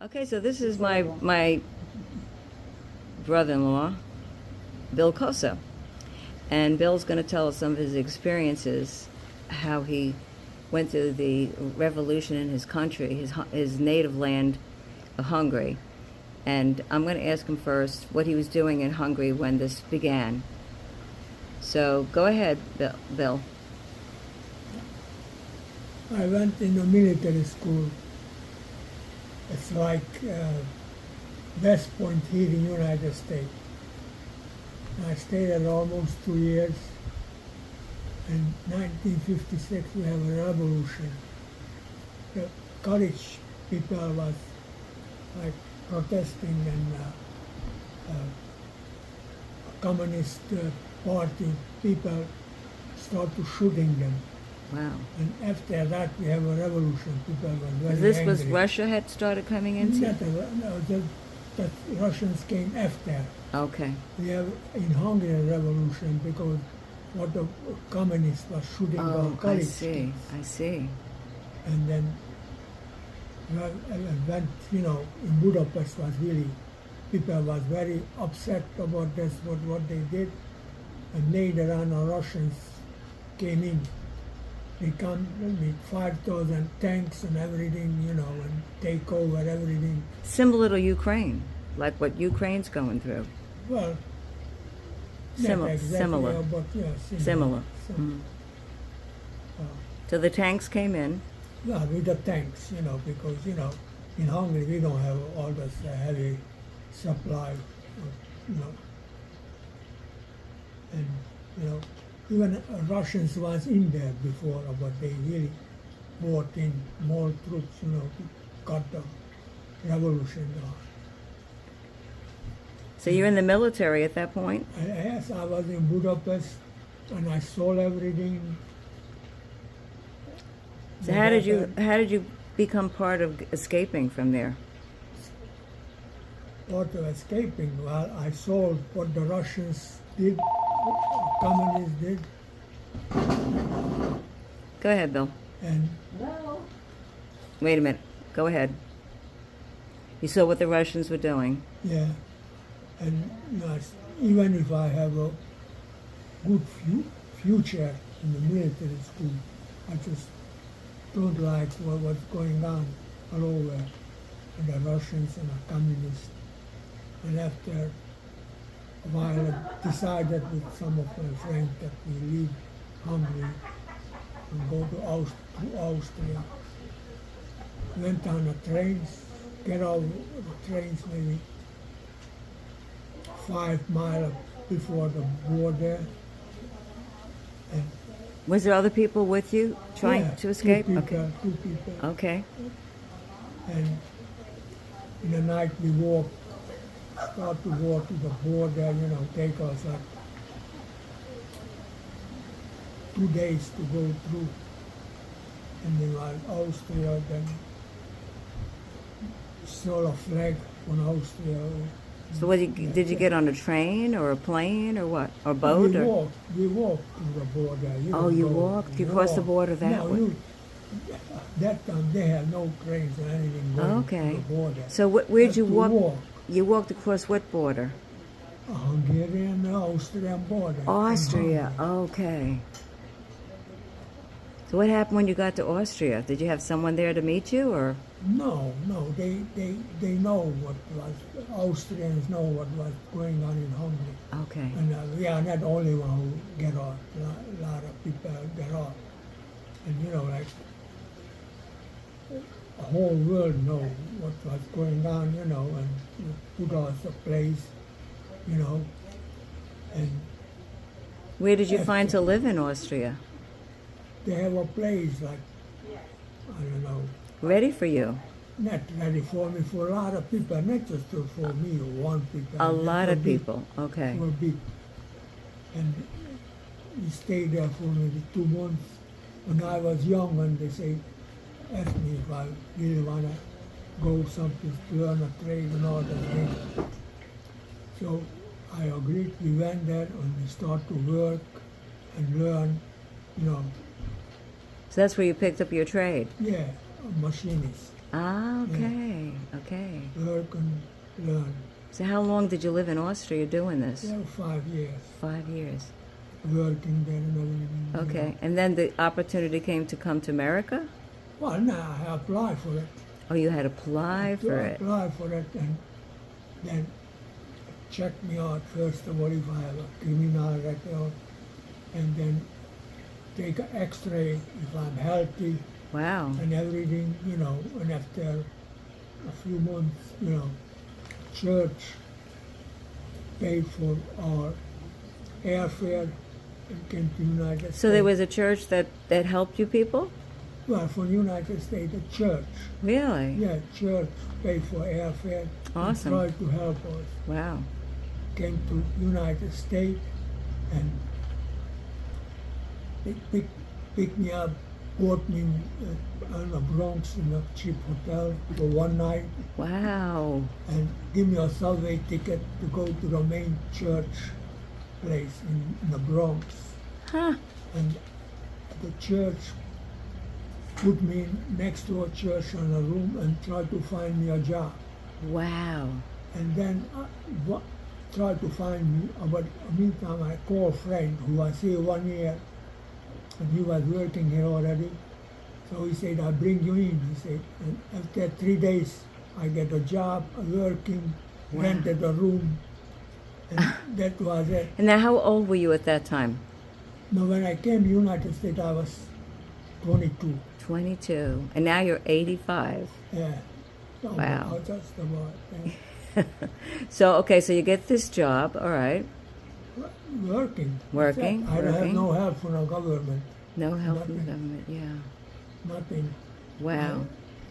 Okay, so this is my brother-in-law, Bill Kosa. And Bill's going to tell us some of his experiences, how he went through the revolution in his country, his native land of Hungary. And I'm going to ask him first what he was doing in Hungary when this began. So go ahead, Bill. I went in a military school. It's like West Point here in the United States. I stayed there almost 2 years. In 1956 we have a revolution. The college people was like protesting and communist party people start to shooting them. Wow. And after that we have a revolution. People were very This angry. was Russia had started coming into? No, the Russians came after. Okay. We have in Hungary a revolution because what the communists were shooting down Oh, college I see. kids. I see. And then went, in Budapest was really, people was very upset about this, what they did. And later on the Russians came in. They come with 5,000 tanks and everything, and take over everything. Similar to Ukraine, like what Ukraine's going through. Well, Similar. not exactly, Similar. but yeah, Similar. Similar. So the tanks came in. Yeah, with the tanks, because, in Hungary we don't have all this heavy supply, and, even Russians was in there before, but they really brought in more troops, to cut the revolution down. So you're in the military at that point? Yes, I was in Budapest, and I sold everything. So how did you become part of escaping from there? Part of escaping, well, I saw what the Russians did, communists did, Go ahead, Bill. and Wait a minute. Go ahead. You saw what the Russians were doing. yeah, and even if I have a good future in the military school, I just don't like what's going on all over, and the Russians and the communists. And after a while, I decided with some of my friends that we leave Hungary and go to Austria. Went on the trains, get off the trains maybe 5 miles before the border. And Was there other people with you trying yeah, to escape? Two Okay. people. Okay. And in the night we start to walk to the border, take us like 2 days to go through. And then while Austria, then saw a flag on Austria. So did you get on a train or a plane or what? Or boat? We walked to the border. Oh, you walked? You crossed the border that way? That time they had no trains or anything going Okay. to the border. So where'd you Had to walk? You walked across what border? Hungarian, Austrian border. Austria. Okay. So what happened when you got to Austria? Did you have someone there to meet you, or? No, they know what was, Austrians know what was going on in Hungary. Okay. And we are not the only one who get off, a lot of people get off. And like, the whole world know what was going on, and put us a place, and Where did you find to live in Austria? they have a place like, I don't know, Ready for you? not ready for me, for a lot of people, not just for me or one people. A lot of big. people. Okay. Were big. And we stayed there for maybe 2 months. When I was young, and they asked me if I really want to go something to learn a trade and all that thing. So I agreed. We went there and we started to work and learn, So that's where you picked up your trade. yeah, a machinist. Ah, okay, okay. Work and learn. So how long did you live in Austria doing this? Yeah, 5 years. 5 years. Working there and everything. you Okay. know. And then the opportunity came to come to America? Well, no, I applied for it. Oh, you had to apply for it. Apply for it and then check me out first of all if I have a criminal record, and then take an X-ray if I'm healthy Wow. and everything, you know. And after a few months, you know, church paid for our airfare and came to United States. So there was a church that helped you people? Well, for United States, a church. Really? Yeah, church paid for airfare. Awesome. And tried to help us. Wow. Came to United States and they picked me up, brought me in the Bronx in a cheap hotel for one night, Wow. and give me a subway ticket to go to the main church place in the Bronx. Huh. And the church put me next to a church in a room and tried to find me a job. Wow. And then tried to find me, but meantime I called a friend who was here 1 year, and he was working here already. So he said, I'll bring you in, he said. And after 3 days, I get a job, working, Wow. rented a room, and that was it. And now how old were you at that time? Now when I came to United States, I was 22. 22. And now you're 85. Yeah. Wow. Just about. Yeah. So, okay, so you get this job, all right. Working. Working, I have working. no help from the government. No help from the Nothing. government, yeah. Nothing. Wow.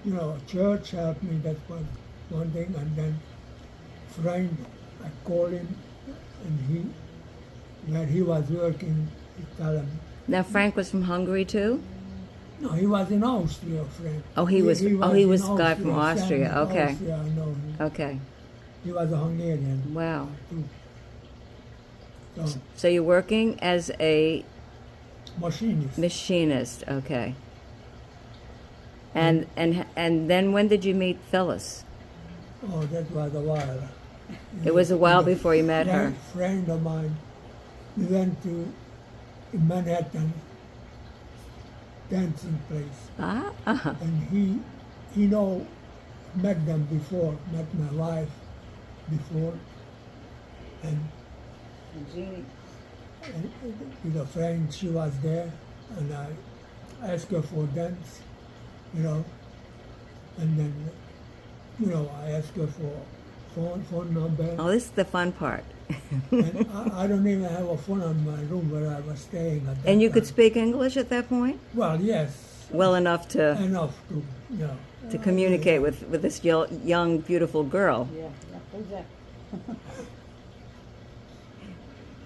You know, church helped me, that's one thing, and then friend, I called him, and where he was working, he told him, Now Frank was from Hungary too? no, he was in Austria, friend. Oh, he was in a guy from Austria, Sam, okay. Austria, I know him. Okay. He was a Hungarian, Wow. too. So, So you're working as a machinist. machinist, okay. And then when did you meet Phyllis? Oh, that was a while. It was a while before you met her. Friend of mine, we went to Manhattan dancing place, Ah, and he met them before, met my wife before, and with a friend, she was there, and I asked her for dance, you know, and then, you know, I asked her for phone number. Oh, this is the fun part. And I don't even have a phone on my room where I was staying at that And you could time. speak English at that point? Well, yes. Well enough to Enough to, you know. communicate with this young, beautiful girl.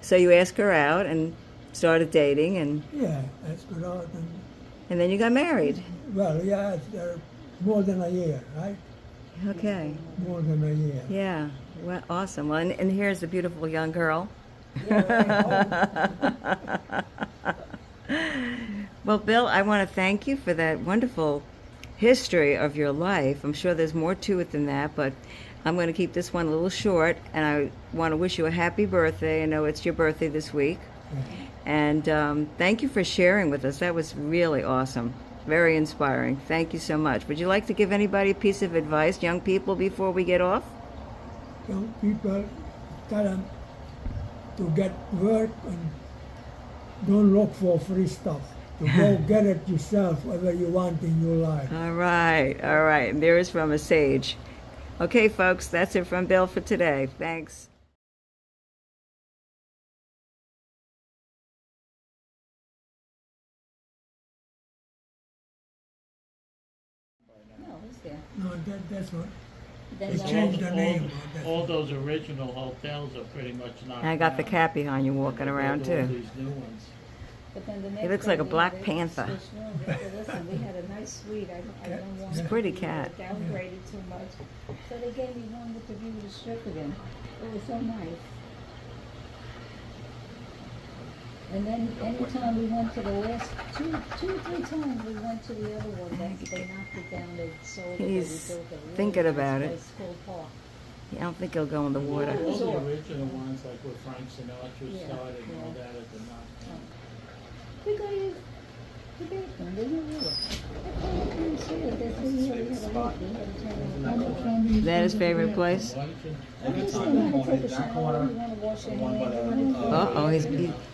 So you asked her out and started dating, and Yeah, that's good out. And, then you got married. well, yeah, it's more than a year, right? Okay. More than a year. Yeah. Well, awesome. Well, and here's the beautiful young girl. Well, Bill, I want to thank you for that wonderful history of your life. I'm sure there's more to it than that, but I'm going to keep this one a little short, and I want to wish you a happy birthday. I know it's your birthday this week. And thank you for sharing with us. That was really awesome. Very inspiring. Thank you so much. Would you like to give anybody a piece of advice, young people, before we get off? Young people, tell them to get work and don't look for free stuff. To go get it yourself, whatever you want in your life. All right. All right. And there is from a sage. Okay, folks, that's it from Bill for today. Thanks. No, that's what. Then They the- changed the name. All those original hotels are pretty much knocked I got the down. cat behind you walking around, All too. these new ones. But then the He next looks day like a we Black had Panther. switch rooms. They said, listen, we had a nice suite. I don't want It's a pretty to cat. downgraded too much. So they gave me one with the view of the strip again. It was so nice. And then anytime we went to the last, two or three times we went to the other one, they knocked it down, they sold it, they He's rebuilt a really thinking nice about it. place called Park. I don't think he'll go in the water. All the original ones, like where Frank Sinatra Yeah, started and all yeah. that at the knock. We go to the bathroom, there's no water. I couldn't see it, they said you had to look, you had to turn it on. Is that his favorite place? Why don't you? I just didn't want to take a shower, you want to wash your hands. Uh-oh,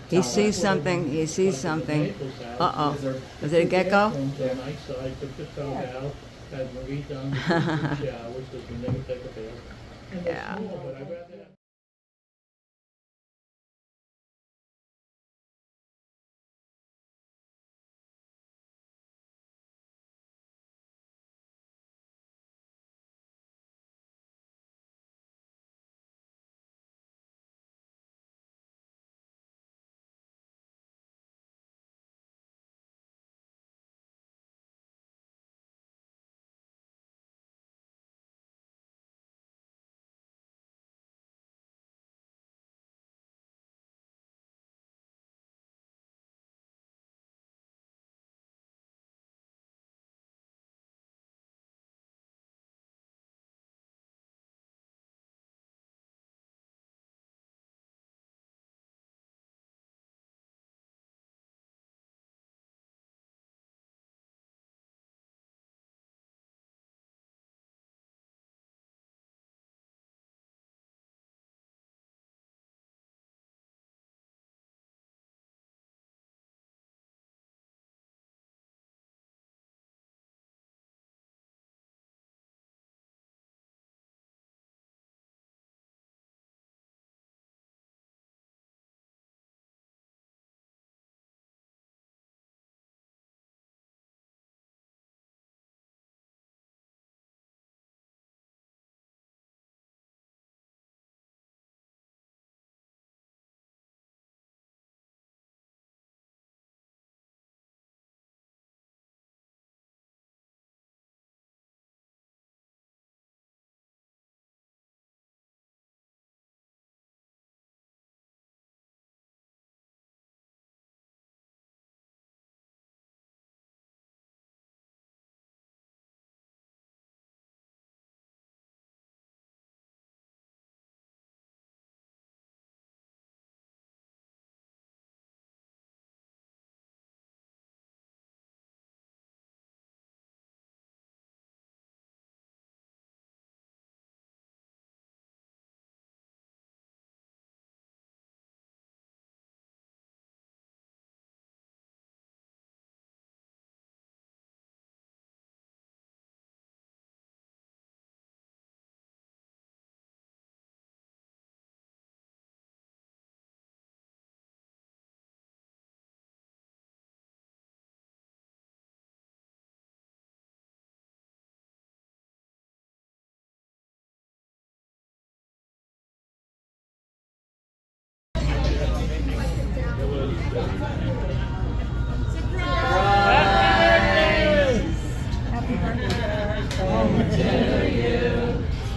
he sees something. He sees something. Uh-oh. Is it a gecko? On the nice side, took the tub out, had Marie done the showers, because we never take a bath. And they're Yeah. small, but I'd rather have.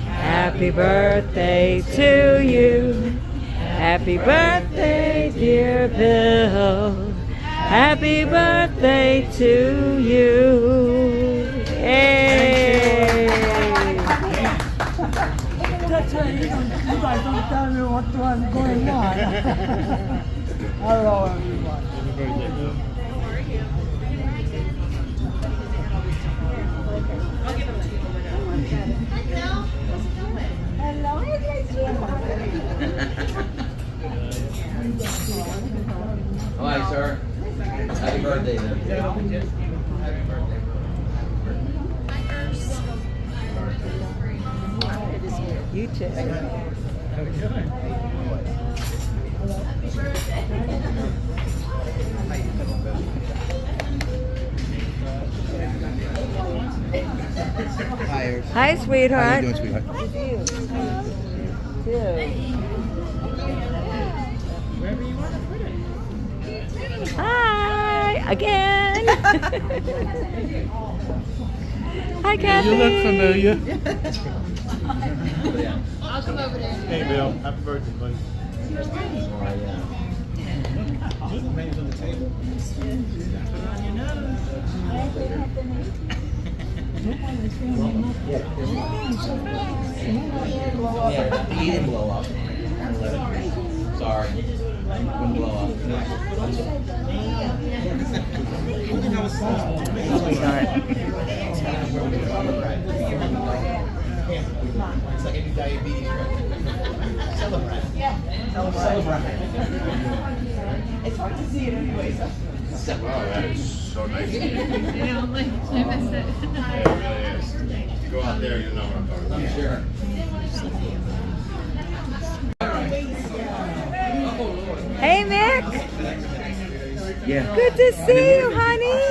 Happy birthday to you. Happy birthday, dear Bill. Happy birthday to you. Yay! That's right, you guys don't tell me what's going on. Hello, everyone. Hi, sir. Happy birthday, then. Happy birthday. You too. Hi. Hi, sweetheart. How you doing, sweetheart? Hi again. Hi, Kathy. You look familiar. I'll come over there. Hey, Bill. Happy birthday, buddy. Oh, yeah. Yeah, he didn't blow up. Sorry. Wouldn't blow up. It's like any diabetes drug. Celebrate. Celebrate. It's hard to see it anyway, so. Wow, that is so nice. I missed it. It really is. If you go out there, you know what I'm talking about. Sure. Hey, Mick. Yeah. Good to see you, honey.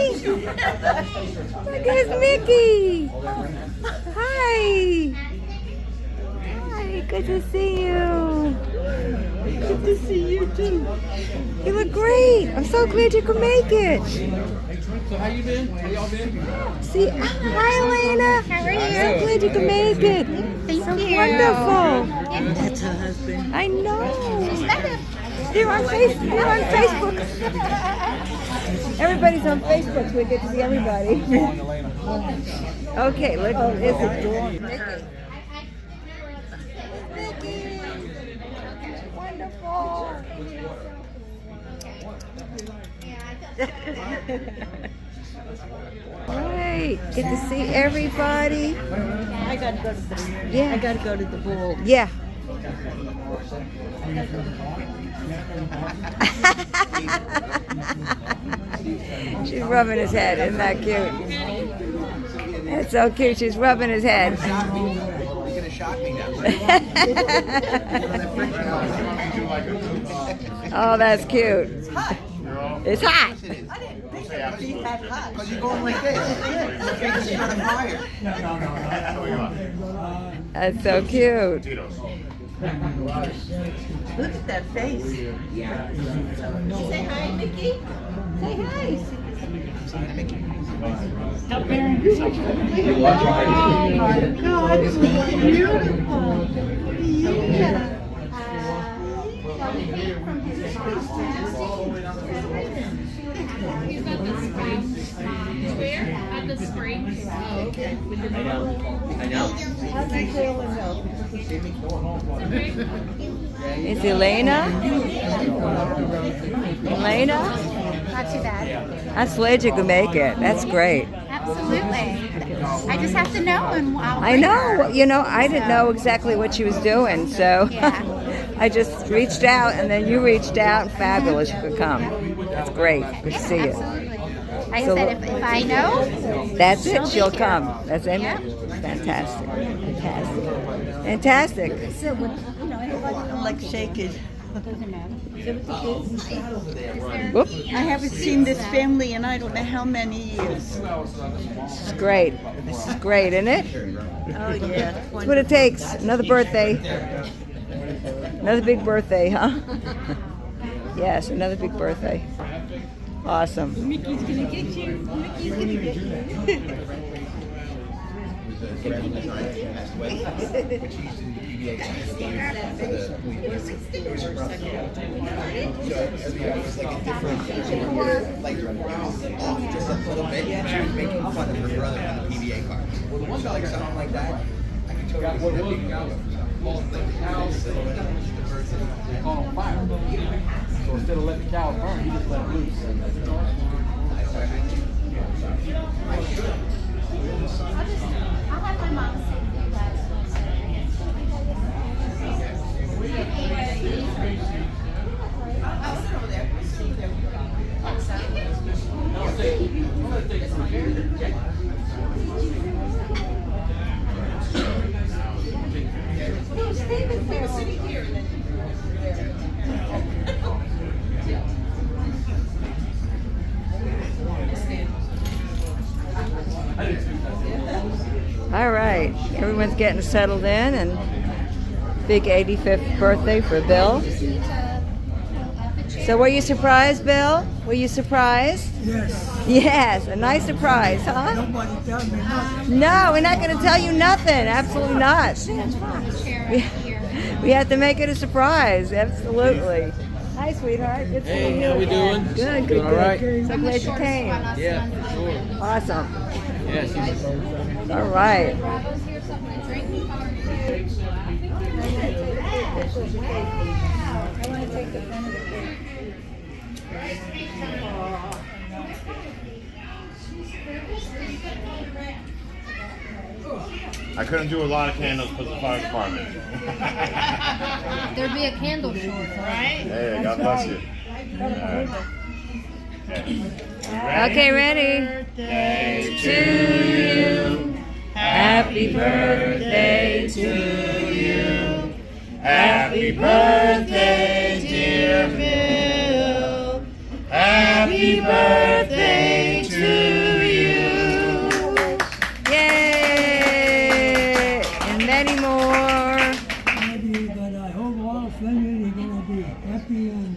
Look at Mickey. Hi. Hi, good to see you. Good to see you too. You look great. I'm so glad you could make it. So how you been? How y'all been? See, hi, Elena. How are you? So glad you could make it. Thank so you. wonderful. That's her husband. I know. They're on Facebook. Everybody's on Facebook, so we get to see everybody. Okay, look. It's a door. Mickey. Wonderful. Right. Get to see everybody. I gotta go to the. Yeah. I gotta go to the ball. Yeah. She's rubbing his head. Isn't that cute? That's so cute. She's rubbing his head. You're gonna shock me now. Oh, that's cute. It's hot. Because you're going like this. Your fingers are on fire. That's so cute. Look at that face. Say hi, Mickey. Say hi. Where? At the spring. Oh, okay. I know. It's Elena. Elena? Not too bad. I'm glad you could make it. That's great. Absolutely. I just have to know and I'll I know. You know, I didn't know exactly what she was doing, so Yeah. I just reached out, and then you reached out. Fabulous, you could come. That's great. Good to see you. Absolutely. Like So I said, if I know, That's it. She'll here. come. That's it. Yeah. Fantastic. Fantastic. Fantastic. I'm like shaking. Whoop. I haven't seen this family in I don't know how many years. This is great. This is great, isn't it? Oh yeah. That's what it takes. Another birthday. Another big birthday, huh? Yes, another big birthday. Awesome. Mickey's gonna get you. Mickey's gonna get you. Just a little bit. She was making fun of her brother on the PBA card. Well, the one guy like something like that, I can totally see that being Call on fire. So instead of letting the cow burn, he just let it loose. I'll have my mom sing you guys. All right. Everyone's getting settled in, and big 85th birthday for Bill. So were you surprised, Bill? Were you surprised? Yes. Yes, a nice surprise, huh? Nobody tell me nothing. No, we're not going to tell you nothing. Absolutely not. We have to make it a surprise. Absolutely. Hi, sweetheart. Good Hey, seeing you. how we again. doing? Good, Doing good, all good. right? So glad you came. Yeah, for sure. Awesome. Yeah, she's All right. Bravo's here, something to drink. I couldn't do a lot of candles for the fire department. There'd be a candle short, right? Hey, God bless you. Okay, ready? Day To you. Happy birthday to you. Happy birthday, dear Bill. Happy birthday to you. Yay! And many more. Maybe that I hope all family gonna be happy and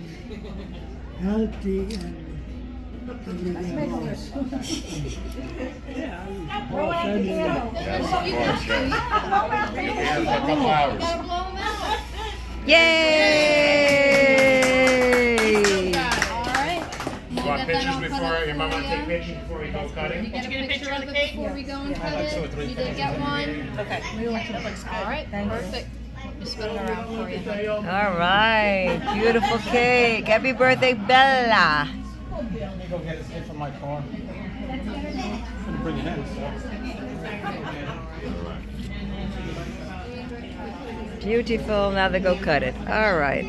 healthy and everything else. All family. Yes, of course, yes. We'll be here for a couple hours. Yay! You want pictures before, your mom want to take pictures before we go cutting? Did you get a picture of it before we go and cut it? You did get one? Okay. That looks good. All right, perfect. Just spin it around for you. All right. Beautiful cake. Happy birthday, Bella. Let me go get it from my car. I'm gonna bring it in. Beautiful. Now they go cut it. All right.